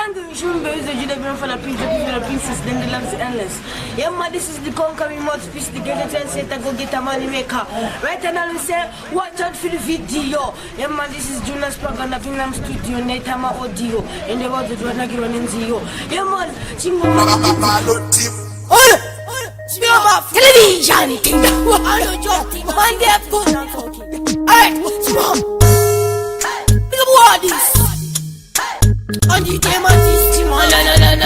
Young Shun Bez, the Judean for the princess, then the loves endless. Yamma, this is the conquering mouthpiece, the get a chance to go get a money maker. Right now, we say, watch out for the video. Yamma, this is Jonas Pagana Pinam Studio, Netama Audio, and the world of Ranagiro and Zio. Yamma, television, kingdom, one day I've gone. Alright, small. Look at what this. On the game of this team, again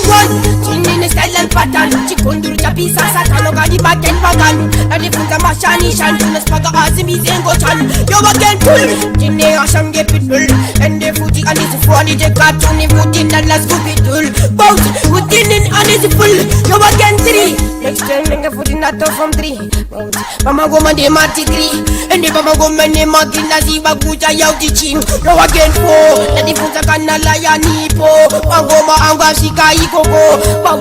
one. In the style and pattern, Chikundu Japisa Satano Gadi back and Pagan, and the Funga Mashani Shantunas Paga Azimi Zengo Chan, you again pull, Jine Asham Gepidul, and the Fuji and his funny the cartoon, Futin and Las Gupidul, both within and his full, you again three. Next time, the Futin from three. Mama Goma de Marti 3, and the Mama Goma de Martina Ziba Guja Yauti Chin, you again 4, and the Futa Kanalaya Nipo, Mangoma Anga Shika Ikoko.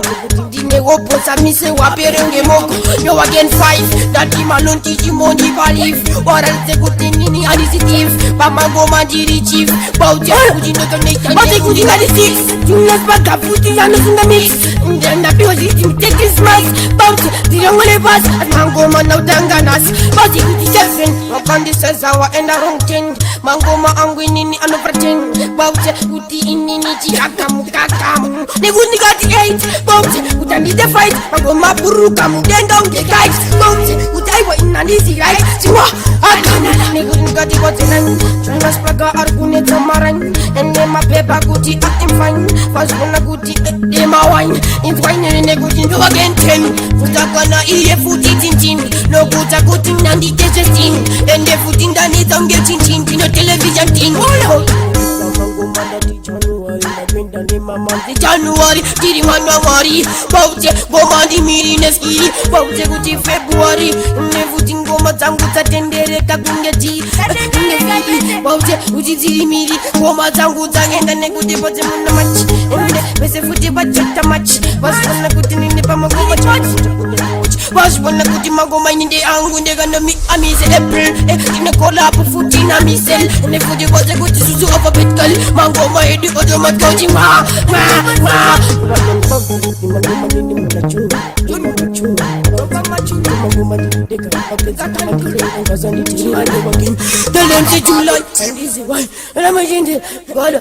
Mise waperenge moko yo again 5 that him alone teach him on the belief or else the good thing in initiative Pamango Mandiri chief Bauja Fuji no donation but they could in the 6 Julius Baga Fuji and in the mix and then the people take this mask Bauja the young pass at Mangoma now Danganas but the good 7 Wakan this is our end around 10 Mangoma Angwini and pretend Bauja Uti in Ninichi Akamu they wouldn't got the 8 Bauja Utani the fight Mangoma Buruka then down the guys Bauja Utaiwa in an easy right Siwa Akana they wouldn't got the button Jonas Praga Argune Tomaran and then my paper goody acting fine Fast one a goody Dema wine it's wine and a goody no again 10 Futakana iye futi tin no good a good thing and the testing then the footing that needs on getting chin no television thing January, diri January, Bauche, Goma di Mirineski, Bauche Guti February, Nevuting Goma Tanguta Tendere Kabungeti, Bauche, Uji Miri, Goma Tanguta and the Negudi Botamuna match, and the Vesefuti Bajata match, was one a good in the Pamagoma church, was one a good Magoma in the Angu, they're gonna meet Amis April, in a collab of Futina Missel, and the Fudi was a good Suzu of a bit girl, Mangoma, the other coaching. Tell them to July and easy one, and I'm a God,